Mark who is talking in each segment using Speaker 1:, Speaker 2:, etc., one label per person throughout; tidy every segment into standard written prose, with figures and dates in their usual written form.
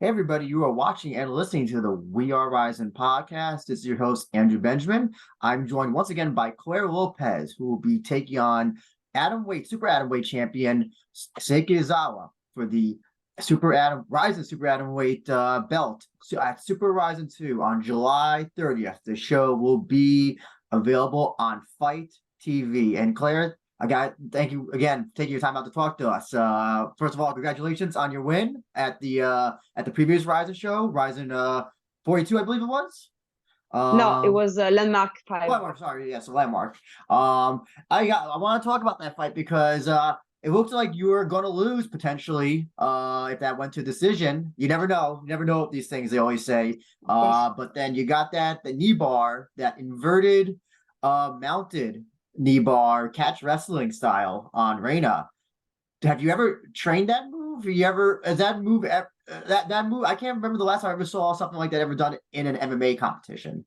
Speaker 1: Hey, everybody, you are watching and listening to the We Are Rising podcast. This is your host, Andrew Benjamin. I'm joined once again by Claire Lopez, who will be taking on Super Atomweight champion Seika Izawa for the Rizin Super Atomweight belt at Super RIZIN 2 on July 30th. The show will be available on Fight TV. And Claire, thank you again for taking your time out to talk to us. First of all, congratulations on your win at the previous RIZIN show, RIZIN 42, I believe it was.
Speaker 2: No, it was Landmark 5.
Speaker 1: Landmark, sorry, yes, Landmark. I want to talk about that fight because it looked like you were going to lose potentially if that went to decision. You never know. You never know what these things, they always say. But then you got the knee bar, that inverted mounted knee bar catch wrestling style on RENA. Have you ever trained that move? Has that move that move? I can't remember the last time I ever saw something like that ever done in an MMA competition.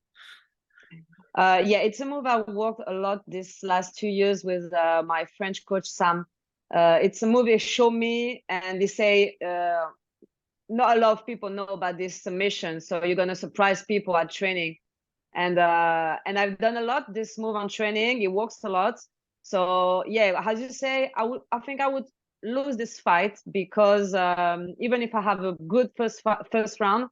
Speaker 2: Yeah, it's a move I worked a lot this last 2 years with my French coach Sam. It's a move they show me, and they say not a lot of people know about this submission, so you're gonna surprise people at training. And I've done a lot this move on training. It works a lot. So yeah, as you say, I think I would lose this fight because even if I have a good first round.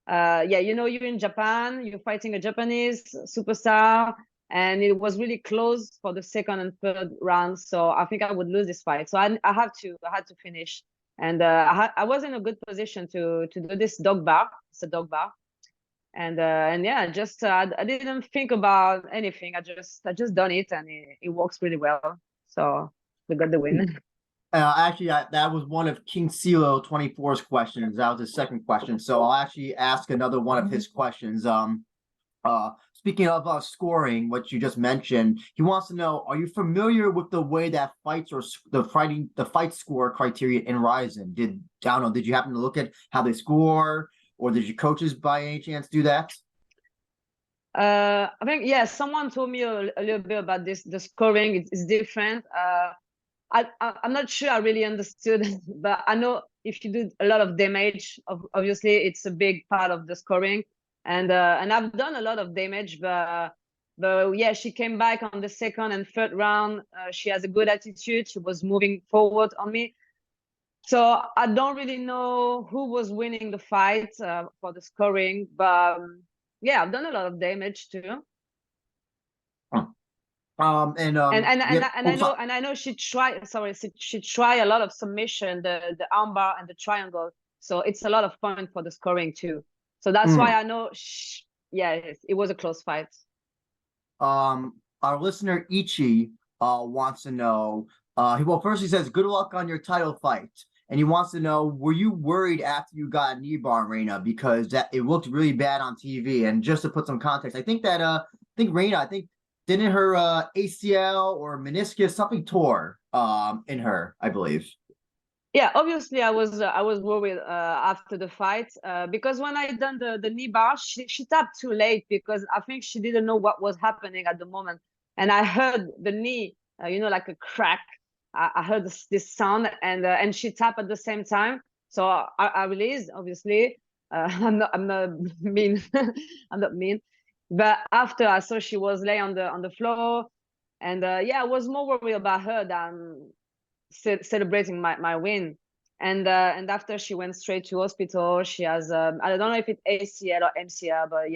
Speaker 2: Yeah, you're in Japan, you're fighting a Japanese superstar, and it was really close for the second and third round. So I think I would lose this fight. So I had to finish, and I was in a good position to do this dog bar. It's a dog bar, and yeah, just I didn't think about anything. I just done it, and it works really well. So we got the win.
Speaker 1: Actually, that was one of King Silo 24's questions. That was his second question. So I'll actually ask another one of his questions. Speaking of scoring, what you just mentioned, he wants to know: are you familiar with the way that the fight score criteria in RIZIN? Did you happen to look at how they score, or did your coaches by any chance do that?
Speaker 2: I think yeah, someone told me a little bit about this. The scoring is different. I'm not sure I really understood, but I know if you do a lot of damage, obviously it's a big part of the scoring, and I've done a lot of damage, but yeah, she came back on the second and third round. She has a good attitude. She was moving forward on me, so I don't really know who was winning the fight for the scoring, but yeah, I've done a lot of damage too.
Speaker 1: And
Speaker 2: I know she tried. Sorry, she tried a lot of submission, the armbar and the triangle. So it's a lot of fun for the scoring too. So that's why I know. Yeah, it was a close fight.
Speaker 1: Our listener Ichi wants to know. First he says, "Good luck on your title fight," and he wants to know: were you worried after you got a knee bar, RENA, because it looked really bad on TV? And just to put some context, I think RENA, didn't her ACL or meniscus something tore in her, I believe.
Speaker 2: Yeah, obviously I was worried after the fight because when I done the knee bar, she tapped too late because I think she didn't know what was happening at the moment, and I heard the knee, like a crack. I heard this sound, and she tapped at the same time. So I released. Obviously, I'm not mean. I'm not mean. But after I saw she was laying on the floor, and yeah, I was more worried about her than celebrating my win. And after she went straight to hospital. She has I don't know if it's ACL or MCL, but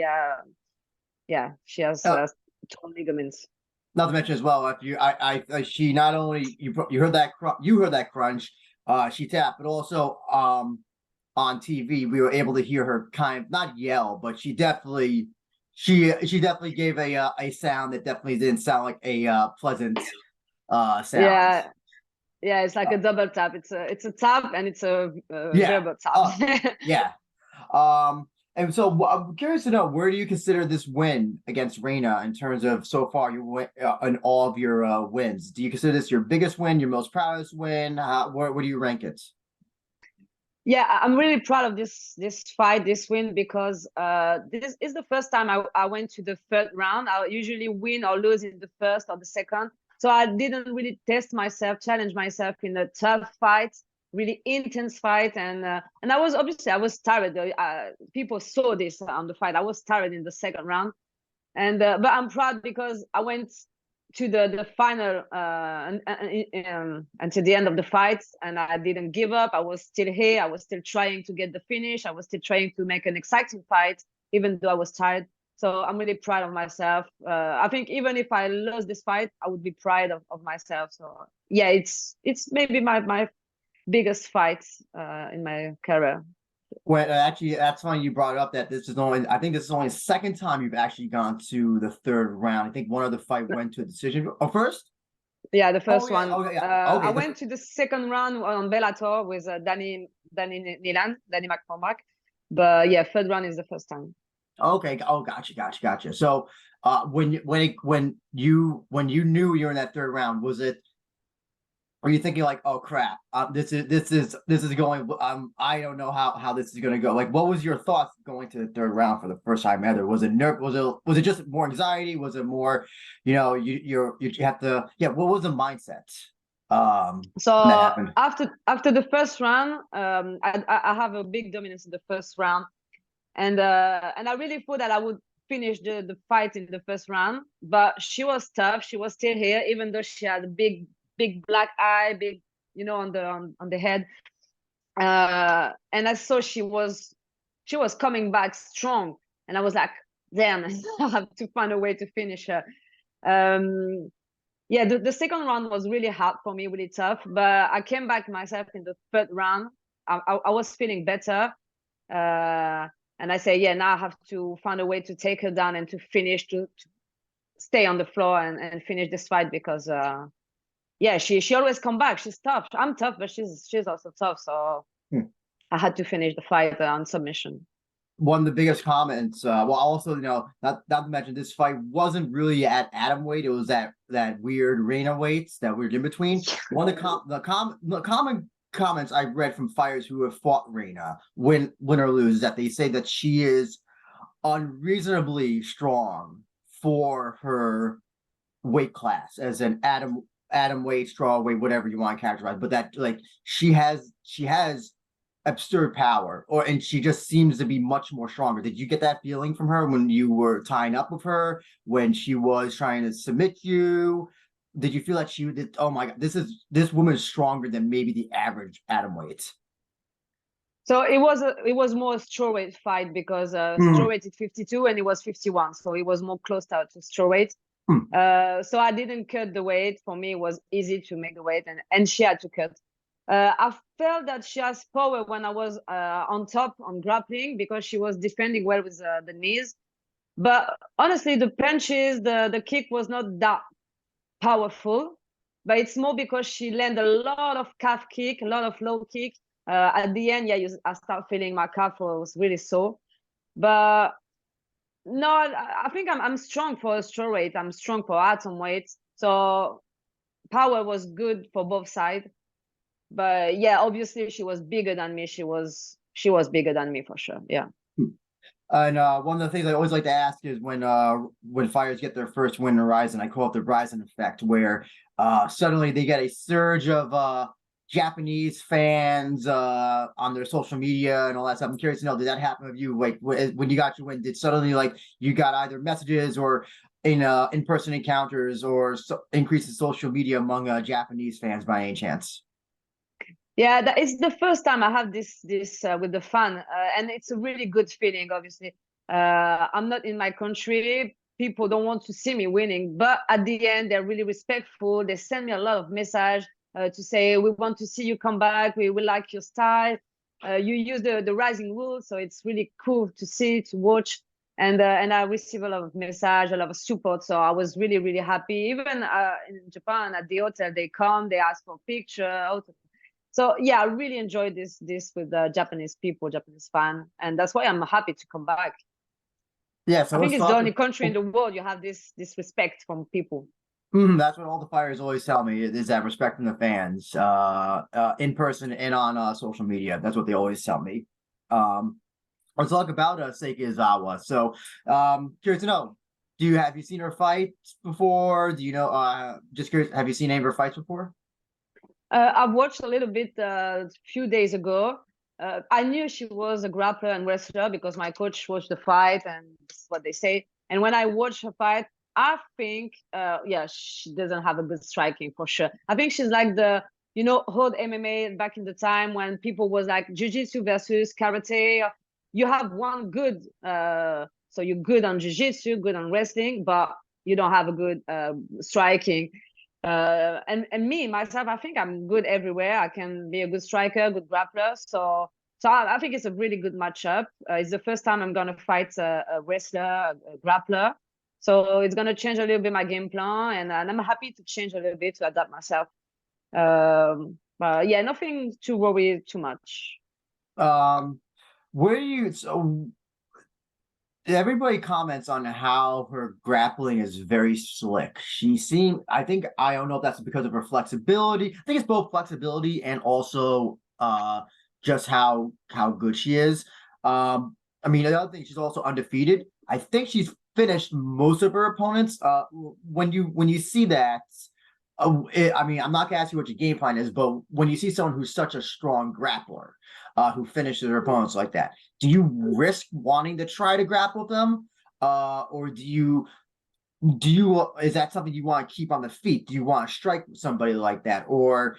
Speaker 2: yeah, she has torn ligaments.
Speaker 1: Not to mention as well, if she not only you heard that crunch, she tapped, but also on TV we were able to hear her kind of not yell, but she definitely gave a sound that definitely didn't sound like a pleasant sound.
Speaker 2: Yeah, it's like a double tap. It's a tap and it's a verbal tap.
Speaker 1: Yeah. And so I'm curious to know, where do you consider this win against RENA in terms of so far in all of your wins? Do you consider this your biggest win, your most proudest win? Where do you rank it?
Speaker 2: Yeah, I'm really proud of this fight, this win, because this is the first time I went to the third round. I usually win or lose in the first or the second. So I didn't really test myself, challenge myself in a tough fight. really intense fight, and I was tired. People saw this on the fight. I was tired in the second round, and but I'm proud because I went to the final until the end of the fight, and I didn't give up. I was still here. I was still trying to get the finish. I was still trying to make an exciting fight, even though I was tired. So I'm really proud of myself. I think even if I lost this fight, I would be proud of myself. So yeah, it's maybe my biggest fight in my career.
Speaker 1: Well, actually, that's funny you brought up that I think this is only the second time you've actually gone to the third round. I think one other fight went to a decision. Oh, first?
Speaker 2: Yeah, the
Speaker 1: Oh,
Speaker 2: first
Speaker 1: yeah.
Speaker 2: one.
Speaker 1: Okay, yeah. Okay.
Speaker 2: I went to the second round on Bellator with Danny McCormack. But yeah, third round is the first time.
Speaker 1: Okay. Oh, gotcha. So, when you knew you were in that third round, were you thinking like, oh crap, this is going, I don't know how this is going to go? Like, what was your thoughts going to the third round for the first time ever? Was it was it just more anxiety? Was it more, you have to, yeah, what was the mindset
Speaker 2: So
Speaker 1: when that happened?
Speaker 2: after the first round, I have a big dominance in the first round, and I really thought that I would finish the fight in the first round, but she was tough. She was still here, even though she had a big black eye, big, on the head. And I saw she was coming back strong, and I was like, damn, I have to find a way to finish her. Yeah, the second round was really hard for me, really tough, but I came back myself in the third round. I was feeling better. And I say, yeah, now I have to find a way to take her down and to finish, to stay on the floor and finish this fight, because yeah, she always come back. She's tough. I'm tough, but she's also tough. So I had to finish the fight on submission.
Speaker 1: One of the biggest comments, well, also, not to mention, this fight wasn't really at atom weight. It was that weird RENA weights, that weird in between. One of the common comments I read from fighters who have fought RENA, win or lose, is that they say that she is unreasonably strong for her weight class, as an atom weight, straw weight, whatever you want to characterize, but that, like, she has absurd power, and she just seems to be much more stronger. Did you get that feeling from her when you were tying up with her, when she was trying to submit you? Did you feel like she did, oh my god, this woman is stronger than maybe the average atom weight?
Speaker 2: So it was more a strawweight fight, because strawweight is 52 and it was 51, so it was more close to strawweight. So I didn't cut the weight. For me, it was easy to make the weight, and she had to cut. I felt that she has power when I was on top on grappling, because she was defending well with the knees. But honestly, the punches, the kick was not that powerful. But it's more because she landed a lot of calf kick, a lot of low kick. At the end, yeah, I start feeling my calf was really sore. But no, I think I'm strong for a strawweight. I'm strong for atom weight. So power was good for both sides. But yeah, obviously she was bigger than me. She was bigger than me for sure. Yeah.
Speaker 1: And one of the things I always like to ask is when fighters get their first win in RIZIN, I call it the RIZIN effect, where suddenly they get a surge of Japanese fans on their social media and all that stuff. I'm curious to know, did that happen with you? Like, when you got your win, did suddenly, like, you got either messages or in-person encounters, or increase in social media among Japanese fans by any chance?
Speaker 2: Yeah, that is the first time I have this with the fan, and it's a really good feeling. Obviously, I'm not in my country. People don't want to see me winning, but at the end, they're really respectful. They send me a lot of message to say, we want to see you come back. We like your style. You use the rising rules, so it's really cool to see, to watch. And I receive a lot of message, a lot of support. So I was really, really happy. Even in Japan at the hotel, they come, they ask for picture. So yeah, I really enjoyed this with the Japanese people, Japanese fan, and that's why I'm happy to come back.
Speaker 1: Yeah, so
Speaker 2: I think it's the only country in the world you have this respect from people.
Speaker 1: That's what all the fighters always tell me, is that respect from the fans, in person and on social media. That's what they always tell me. Let's talk about Seika Izawa. So, curious to know, have you seen her fight before? Do you know? Just curious, have you seen any of her fights before?
Speaker 2: I've watched a little bit a few days ago. I knew she was a grappler and wrestler because my coach watched the fight, and this is what they say. And when I watched her fight, I think, yeah, she doesn't have a good striking for sure. I think she's like the, old MMA back in the time when people was like jiu-jitsu versus karate. You have one good, so you're good on jiu-jitsu, good on wrestling, but you don't have a good striking. And me myself, I think I'm good everywhere. I can be a good striker, good grappler. So I think it's a really good matchup. It's the first time I'm gonna fight a wrestler, a grappler. So it's gonna change a little bit my game plan, and I'm happy to change a little bit to adapt myself. But yeah, nothing to worry too much.
Speaker 1: Where do you so everybody comments on how her grappling is very slick. I think, I don't know if that's because of her flexibility. I think it's both flexibility and also just how good she is. I mean, the other thing, she's also undefeated. I think she's finished most of her opponents. When you see that, I mean, I'm not gonna ask you what your game plan is, but when you see someone who's such a strong grappler, who finishes their opponents like that, do you risk wanting to try to grapple them, or is that something you want to keep on the feet? Do you want to strike somebody like that, or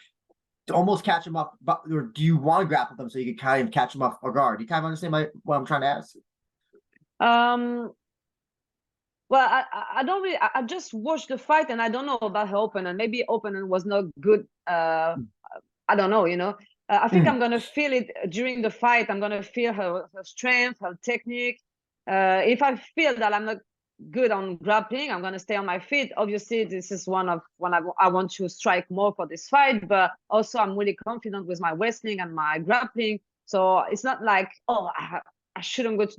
Speaker 1: to almost catch them up, or do you want to grapple them so you can kind of catch them off guard? Do you kind of understand what I'm trying to ask?
Speaker 2: Um, well, I don't really. I just watched the fight, and I don't know about her opponent. Maybe opponent was not good. I don't know. I think
Speaker 1: Mm.
Speaker 2: I'm gonna feel it during the fight. I'm gonna feel her strength, her technique. If I feel that I'm not good on grappling, I'm gonna stay on my feet. Obviously, this is one of when I want to strike more for this fight, but also I'm really confident with my wrestling and my grappling. So it's not like, oh, I shouldn't go to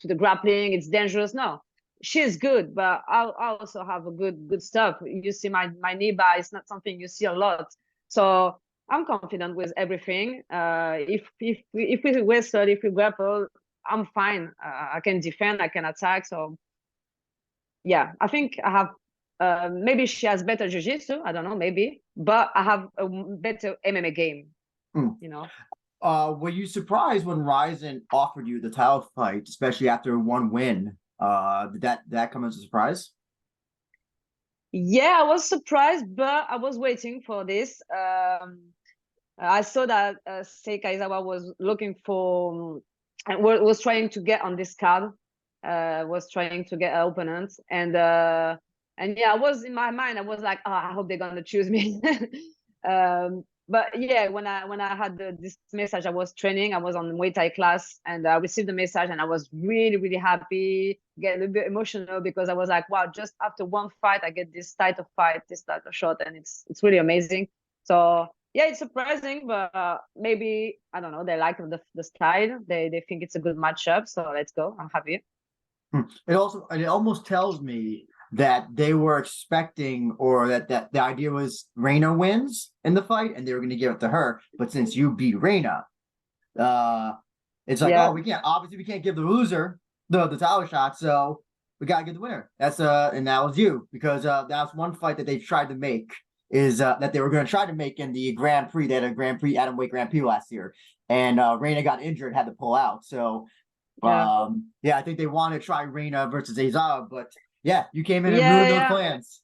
Speaker 2: the grappling. It's dangerous. No, she's good, but I also have a good stuff. You see my knee bar. It's not something you see a lot. So I'm confident with everything. If we wrestle, if we grapple, I'm fine. I can defend, I can attack. So yeah, I think I have. Maybe she has better jiu-jitsu. I don't know, maybe, but I have a better MMA game.
Speaker 1: Mm.
Speaker 2: You know.
Speaker 1: Were you surprised when Rizin offered you the title fight, especially after one win? Did that come as a surprise?
Speaker 2: Yeah, I was surprised, but I was waiting for this. I saw that Seika Izawa was looking for, and was trying to get on this card, was trying to get an opponent, and yeah, I was in my mind, I was like, oh, I hope they're gonna choose me. But yeah, when I had this message, I was training, I was on Muay Thai class, and I received the message, and I was really really happy, get a little bit emotional because I was like, wow, just after one fight, I get this title fight, this title shot, and it's really amazing. So yeah, it's surprising, but maybe I don't know. They like the style. They think it's a good matchup. So let's go. I'm happy.
Speaker 1: It almost tells me that they were expecting, or that the idea was RENA wins in the fight and they were going to give it to her. But since you beat RENA, it's like, oh,
Speaker 2: Yeah,
Speaker 1: we can't give the loser the title shot, so we gotta get the winner. And that was you, because that's one fight that they tried to make, is that they were going to try to make in the Grand Prix. They had a Grand Prix, Atomweight Grand Prix last year, and RENA got injured, had to pull out. So
Speaker 2: yeah,
Speaker 1: yeah, I think they want to try RENA versus Izawa, but yeah, you came in and
Speaker 2: yeah,
Speaker 1: ruined those
Speaker 2: yeah.
Speaker 1: plans.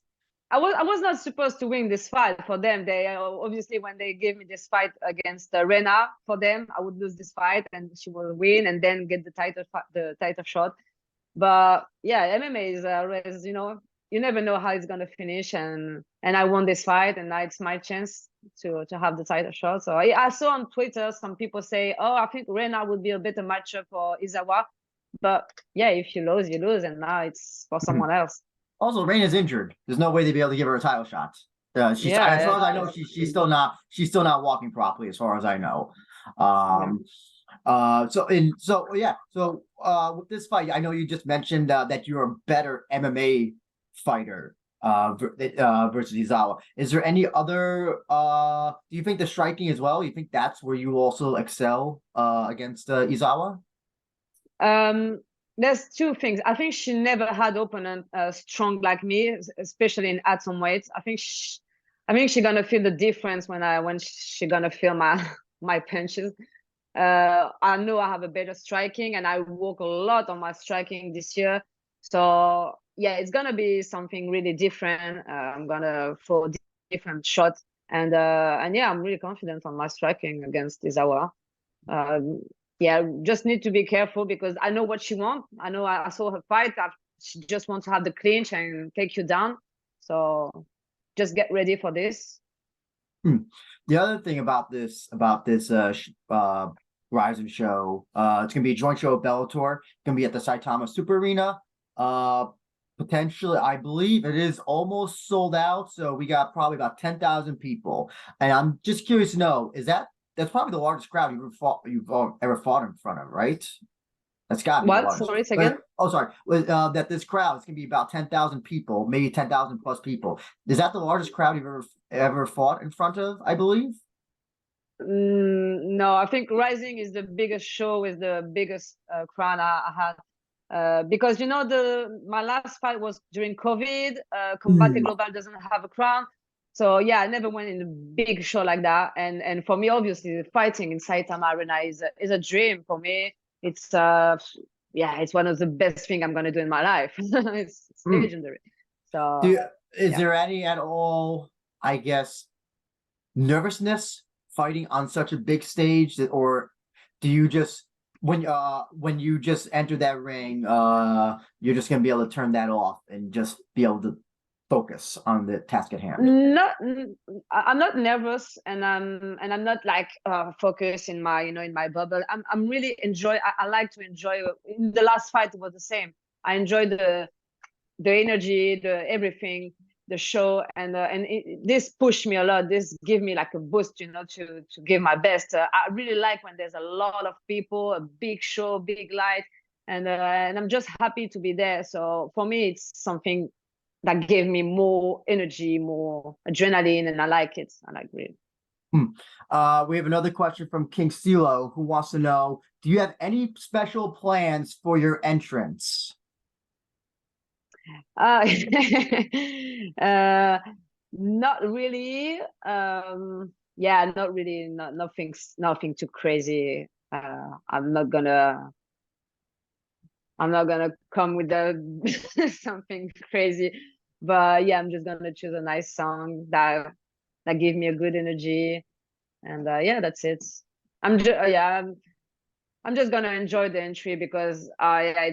Speaker 2: I was not supposed to win this fight for them. They obviously when they gave me this fight against RENA, for them I would lose this fight and she will win and then get the title shot. But yeah, MMA is always, you never know how it's gonna finish, and I won this fight, and now it's my chance to have the title shot. So I saw on Twitter some people say, "Oh, I think RENA would be a better matchup for Izawa," but yeah, if you lose, you lose, and now it's for someone else.
Speaker 1: Also, RENA's injured. There's no way they'd be able to give her a title shot. As
Speaker 2: Yeah,
Speaker 1: far as I know, she's still not walking properly, as far as I know.
Speaker 2: yeah.
Speaker 1: Um, with this fight, I know you just mentioned that you're a better MMA fighter versus Izawa. Is there any other? Do you think the striking as well? You think that's where you also excel against Izawa?
Speaker 2: Um, there's two things. I think she never had opponent strong like me, especially in atom weight. I think I think she's gonna feel the difference when she gonna feel my my punches. I know I have a better striking, and I work a lot on my striking this year. So yeah, it's gonna be something really different. I'm gonna throw different shots, and yeah, I'm really confident on my striking against Izawa. Um, yeah, just need to be careful because I know what she wants. I know I saw her fight. She just wants to have the clinch and take you down. So just get ready for this.
Speaker 1: The other thing about this Rizin show, it's gonna be a joint show with Bellator. It's gonna be at the Saitama Super Arena. Uh, Potentially, I believe it is almost sold out. So we got probably about 10,000 people. And I'm just curious to know, that's probably the largest crowd you've ever fought in front of, right? That's got to be the
Speaker 2: What?
Speaker 1: largest.
Speaker 2: Sorry, again.
Speaker 1: Oh, sorry. That this crowd is going to be about 10,000 people, maybe 10,000 plus people. Is that the largest crowd you've ever fought in front of? I believe.
Speaker 2: No, I think Rising is the biggest show with the biggest crowd I had. Because you know my last fight was during COVID. Combate
Speaker 1: Hmm.
Speaker 2: Global doesn't have a crown, so yeah, I never went in a big show like that. And for me, obviously, fighting in Saitama Arena is a dream for me. It's yeah, it's one of the best thing I'm gonna do in my life. It's
Speaker 1: Hmm.
Speaker 2: legendary. So
Speaker 1: Is
Speaker 2: yeah.
Speaker 1: there any at all, I guess, nervousness fighting on such a big stage, or do you just when you just enter that ring, you're just gonna be able to turn that off and just be able to focus on the task at hand?
Speaker 2: I'm not nervous, and I'm not like focused in my in my bubble. I'm really enjoy. I like to enjoy. In the last fight, it was the same. I enjoy the energy, the everything, the show, and this pushed me a lot. This give me like a boost, to give my best. I really like when there's a lot of people, a big show, big light, and I'm just happy to be there. So for me, it's something that gave me more energy, more adrenaline, and I like it. I like it.
Speaker 1: Hmm. We have another question from King Silo who wants to know, do you have any special plans for your entrance?
Speaker 2: Uh, uh, Not really. Yeah, not really. Nothing too crazy. I'm not gonna come with something crazy, but yeah, I'm just gonna choose a nice song that give me a good energy, and yeah, that's it. I'm just gonna enjoy the entry because yeah,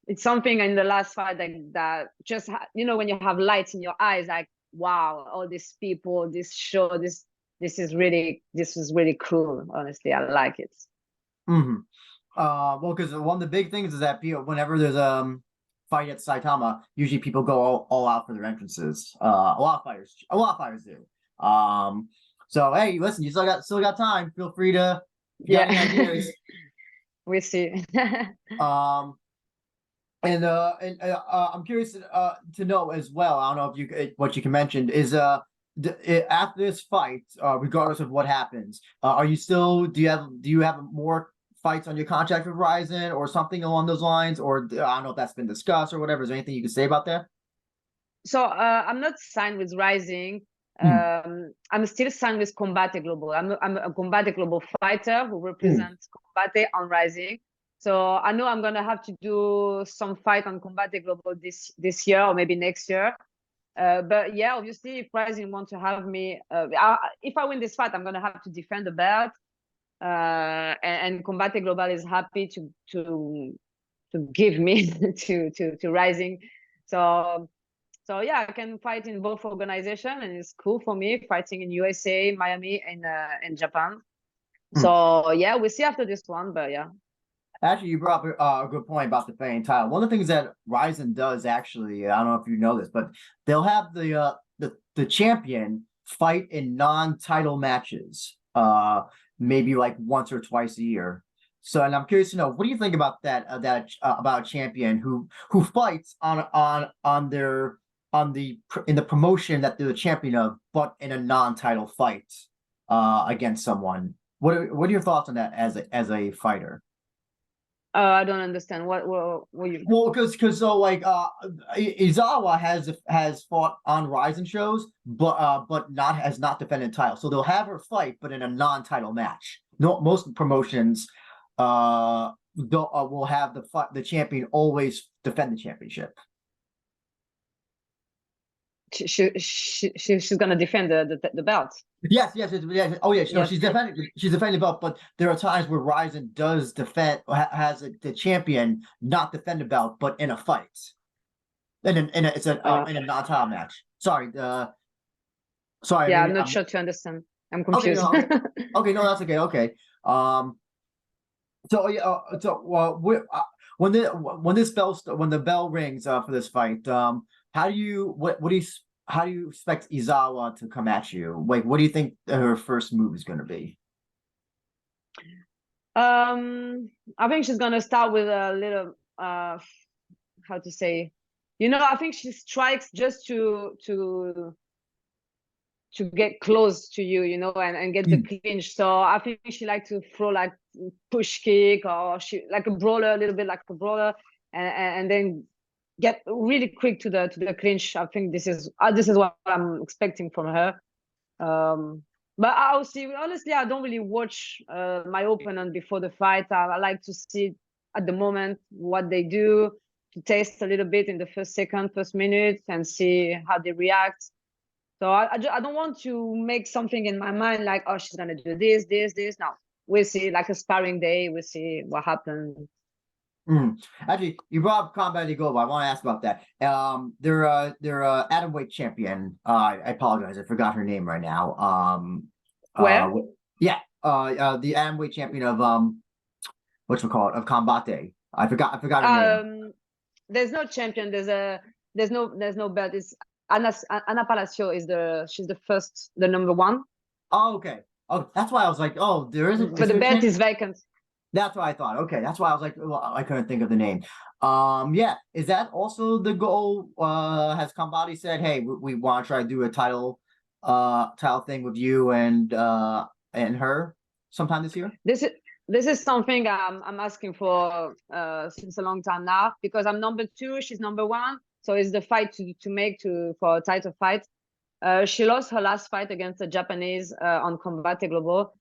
Speaker 2: it's something in the last fight that just when you have lights in your eyes, like wow, all these people, this show, this is really cool. Honestly, I like it.
Speaker 1: Hmm. Well, because one of the big things is that whenever there's fight at Saitama, usually people go all out for their entrances. A lot of fighters do. So hey, listen, you still got time. Feel free to, if you got any
Speaker 2: Yeah,
Speaker 1: ideas.
Speaker 2: we see.
Speaker 1: Um, I'm curious to know as well. I don't know if what you can mention is after this fight, regardless of what happens, are you still do you have more fights on your contract with Rizin or something along those lines, or I don't know if that's been discussed or whatever. Is there anything you can say about that?
Speaker 2: So I'm not signed with Rising.
Speaker 1: Hmm.
Speaker 2: I'm still signed with Combate Global. I'm a Combate Global fighter who
Speaker 1: Hmm.
Speaker 2: represents Combate on Rising. So I know I'm gonna have to do some fight on Combate Global this year or maybe next year. But yeah, obviously, if Rising want to have me, if I win this fight, I'm gonna have to defend the belt. And Combate Global is happy to give me to Rising. So yeah, I can fight in both organizations, and it's cool for me fighting in USA, Miami, and in Japan.
Speaker 1: Hmm.
Speaker 2: So yeah, we'll see after this one, but yeah.
Speaker 1: Actually, you brought up a good point about the defending title. One of the things that Ryzen does, actually, I don't know if you know this, but they'll have the champion fight in non-title matches, maybe like once or twice a year. So, and I'm curious to know, what do you think about that? About a champion who fights in the promotion that they're the champion of, but in a non-title fight against someone. What are your thoughts on that as a fighter?
Speaker 2: I don't understand what you.
Speaker 1: Well, because so like Izawa has fought on Rizin shows, but has not defended title. So they'll have her fight, but in a non-title match. No, most promotions will have the champion always defend the championship.
Speaker 2: She's gonna defend the belt.
Speaker 1: Yes, yes, yes. Oh, yeah. No,
Speaker 2: Yes.
Speaker 1: she's defending the belt, but there are times where Rizin does defend, has the champion not defend the belt, but in a fight. It's in a non-title match. Sorry, sorry.
Speaker 2: Yeah,
Speaker 1: Maybe,
Speaker 2: I'm not sure to understand. I'm
Speaker 1: okay,
Speaker 2: confused.
Speaker 1: no, okay, no, that's okay. Okay. So yeah, when the bell rings for this fight, how do you how do you expect Izawa to come at you? Like, what do you think her first move is going to be?
Speaker 2: I think she's gonna start with a little how to say, I think she strikes just to get close to you, and get the clinch. So I think she like to throw like push kick, or she like a brawler, a little bit like a brawler, and then get really quick to the clinch. I think this is what I'm expecting from her. But I'll see. Honestly, I don't really watch my opponent before the fight. I like to see at the moment what they do, to taste a little bit in the first minute, and see how they react. So I don't want to make something in my mind like, oh, she's gonna do this. No, we'll see. Like a sparring day, we'll see what happens.
Speaker 1: Actually, you brought up Combat Eagle, but I want to ask about that. They're atomweight champion. I apologize, I forgot her name right now.
Speaker 2: Where?
Speaker 1: Yeah, the atomweight champion of of Combate. I forgot her name.
Speaker 2: There's no champion. There's no belt. It's Ana Palacio she's the number one.
Speaker 1: Oh, okay. Oh, that's why I was like, oh, there isn't.
Speaker 2: But the belt is vacant.
Speaker 1: That's what I thought. Okay, that's why I was like, well, I couldn't think of the name. Yeah, is that also the goal? Has Combati said, hey, we want to try to do a title thing with you and her sometime this year?
Speaker 2: This is something I'm asking for since a long time now, because I'm number 2, she's number 1. So it's the fight to make for a title fight. She lost her last fight against a Japanese on Combate Global.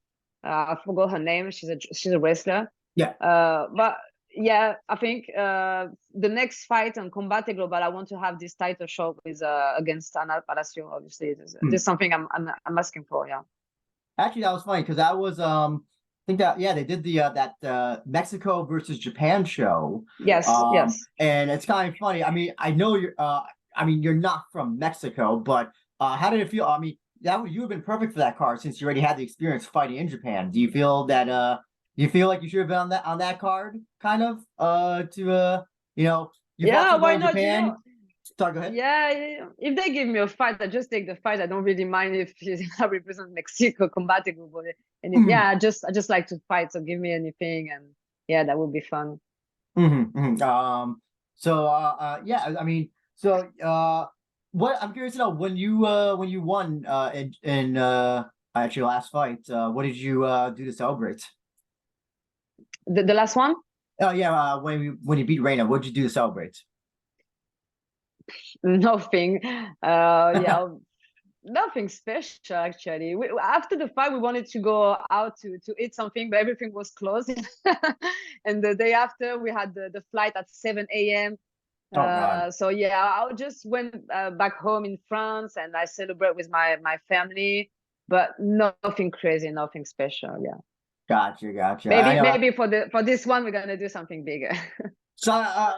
Speaker 2: I forgot her name. She's a wrestler.
Speaker 1: Yeah.
Speaker 2: But yeah, I think the next fight on Combate Global, I want to have this title shot with against Ana Palacio. Obviously, this is something I'm asking for. Yeah.
Speaker 1: Actually, that was funny because that was I think that they did that Mexico versus Japan show.
Speaker 2: Yes. Yes.
Speaker 1: And it's kind of funny. I mean, I know you're not from Mexico, but how did it feel? I mean, you have been perfect for that card since you already had the experience fighting in Japan. Do you feel that you feel like you should have been on that card, kind of?
Speaker 2: Yeah, why not?
Speaker 1: Japan. Sorry, go ahead.
Speaker 2: Yeah, if they give me a fight, I just take the fight. I don't really mind if I represent Mexico, Combate Global. And I just like to fight. So give me anything, and yeah, that would be fun.
Speaker 1: Yeah, I mean, what I'm curious to know, when you won in at your last fight, what did you do to celebrate?
Speaker 2: The last one?
Speaker 1: Oh yeah, when you beat RENA, what did you do to celebrate?
Speaker 2: Nothing. Yeah, nothing special actually. After the fight, we wanted to go out to eat something, but everything was closed. And the day after, we had the flight at 7 a.m. So yeah, I just went back home in France, and I celebrate with my family, but nothing crazy, nothing special. Yeah.
Speaker 1: Gotcha.
Speaker 2: Maybe for this one, we're gonna do something bigger.
Speaker 1: So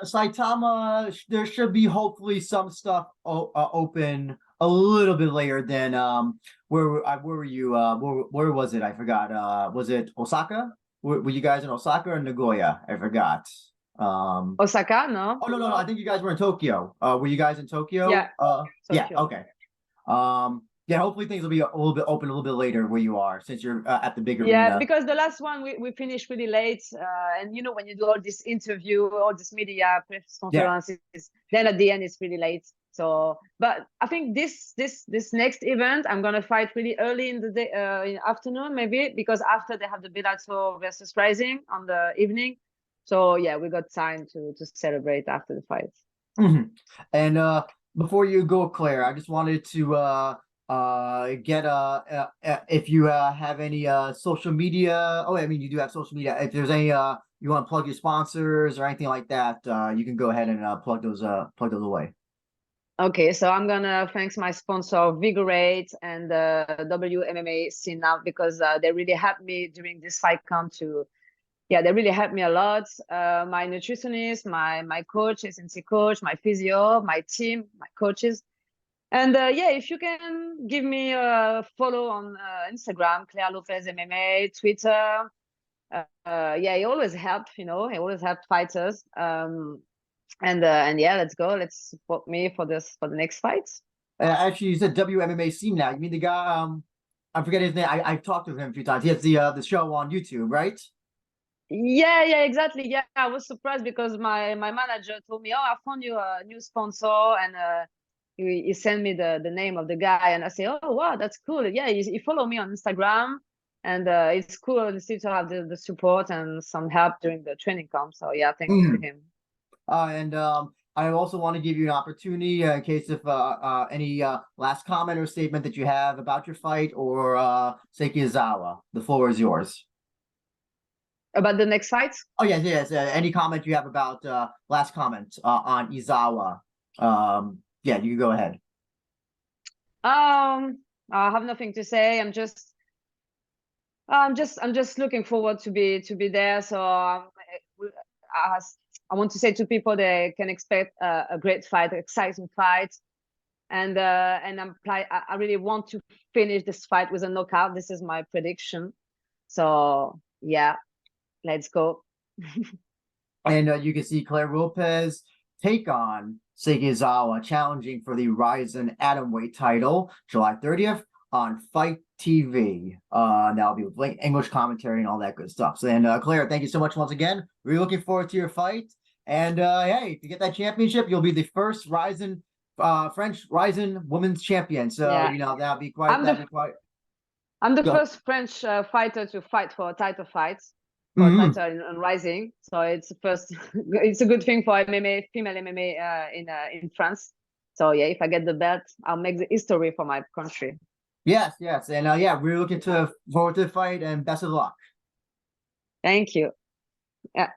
Speaker 1: Saitama, there should be hopefully some stuff open a little bit later than where were you? Where was it? I forgot. Was it Osaka? Were you guys in Osaka or Nagoya? I forgot.
Speaker 2: Osaka, no.
Speaker 1: Oh no! I think you guys were in Tokyo. Were you guys in Tokyo?
Speaker 2: Yeah.
Speaker 1: Yeah. Okay. Yeah. Hopefully things will be a little bit open a little bit later where you are, since you're at the big arena.
Speaker 2: Yeah, because the last one we finished really late, and when you do all this interview, all this media press conferences, then at the end it's really late. So, but I think this next event I'm gonna fight really early in the day, in afternoon maybe, because after they have the Bellator versus Rising on the evening. So yeah, we got time to celebrate after the fight.
Speaker 1: And before you go, Claire, I just wanted to get if you have any social media. Oh, I mean, you do have social media. If there's any you want to plug your sponsors or anything like that, you can go ahead and plug those away.
Speaker 2: Okay, so I'm gonna thanks my sponsor Vigorate and WMMA scene now, because they really helped me during this fight camp to, yeah, they really helped me a lot. My nutritionist, my coach, SNC coach, my physio, my team, my coaches. And yeah, if you can give me a follow on Instagram, Claire Lopez MMA, Twitter. Yeah, it always helped, you know, it always helped fighters. And yeah, let's go. Let's support me for the next fight.
Speaker 1: Actually, you said WMMA scene now. You mean the guy? I forget his name. I've talked to him a few times. He has the show on YouTube, right?
Speaker 2: Yeah, exactly. Yeah, I was surprised because my manager told me, "Oh, I found you a new sponsor," and he sent me the name of the guy, and I say, "Oh, wow, that's cool." Yeah, he follow me on Instagram, and it's cool to see to have the support and some help during the training camp. So yeah, thanks to him.
Speaker 1: And I also want to give you an opportunity in case if any last comment or statement that you have about your fight or Seika Izawa. The floor is yours.
Speaker 2: About the next fight?
Speaker 1: Oh yes. Any comment you have about last comment on Izawa? Yeah, you can go ahead.
Speaker 2: I have nothing to say. I'm just looking forward to be there. So I want to say to people they can expect a great fight, exciting fight, and I really want to finish this fight with a knockout. This is my prediction. So yeah, let's go.
Speaker 1: And you can see Claire Lopez take on Seika Izawa, challenging for the RIZIN Atomweight title, July 30th on Fight TV. That'll be with English commentary and all that good stuff. So, and Claire, thank you so much once again. We're looking forward to your fight. And hey, if you get that championship, you'll be the first RIZIN, French RIZIN women's champion. So
Speaker 2: Yeah.
Speaker 1: you know that'll be quite.
Speaker 2: I'm the
Speaker 1: Go.
Speaker 2: first French fighter to fight for a title fight. For a title in RIZIN, so it's the first. It's a good thing for MMA, female MMA in France. So yeah, if I get the belt, I'll make the history for my country.
Speaker 1: Yes, and yeah, we're looking forward to the fight, and best of luck.
Speaker 2: Thank you. Yeah.